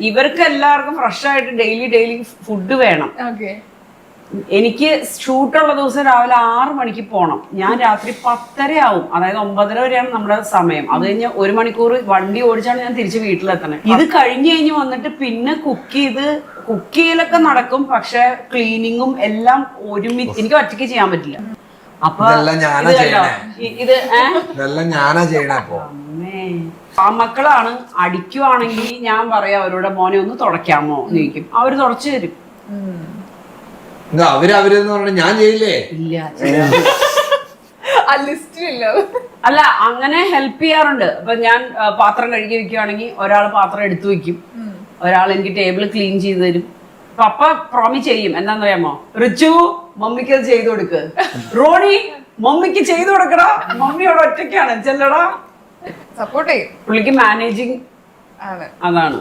ഇവർക്ക് എല്ലാവർക്കും ഫ്രഷ് ആയിട്ട് ഡെയിലി ഫുഡ് വേണം. എനിക്ക് ഷൂട്ടുള്ള ദിവസം രാവിലെ 6 മണിക്ക് പോകണം. ഞാൻ രാത്രി 10:30 ആവും. അതായത് 9:30 വരെയാണ് നമ്മുടെ സമയം. അത് കഴിഞ്ഞ് 1 മണിക്കൂർ വണ്ടി ഓടിച്ചാണ് ഞാൻ തിരിച്ച് വീട്ടിലെത്തണേ. ഇത് കഴിഞ്ഞ് വന്നിട്ട് പിന്നെ കുക്ക് ചെയ്യലൊക്കെ നടക്കും. പക്ഷെ ക്ലീനിങ്ങും എല്ലാം ഒരുമിച്ച് എനിക്ക് ഒറ്റയ്ക്ക് ചെയ്യാൻ പറ്റില്ല. അപ്പൊ മക്കളാണ് അടിക്കുവാണെങ്കിൽ ഞാൻ പറയാം അവരോട്, മോനെ ഒന്ന് തുടയ്ക്കാമോ എന്ന് ചോദിക്കും. അവര് തുടച്ചു തരും. ഞാൻ ചെയ്യില്ലേ? ഇല്ല. അല്ല, അങ്ങനെ ഹെൽപ്പ് ചെയ്യാറുണ്ട്. ഇപ്പൊ ഞാൻ പാത്രം കഴുകി വെക്കുവാണെങ്കിൽ ഒരാൾ പാത്രം എടുത്തു വെക്കും, ഒരാൾ എനിക്ക് ടേബിൾ ക്ലീൻ ചെയ്ത് തരും. പപ്പ പ്രോമിസ് ചെയ്യും. എന്താന്നറിയാമോ? റിച്ചു മമ്മിക്ക് അത് ചെയ്തു കൊടുക്ക്, റോണി മമ്മിക്ക് ചെയ്തു കൊടുക്കടാ, മമ്മിയോട് ഒറ്റയ്ക്കാണ് ചെല്ലടാ. സപ്പോർട്ട് ചെയ്യും. പുള്ളിക്ക് മാനേജിങ് അതാണ്.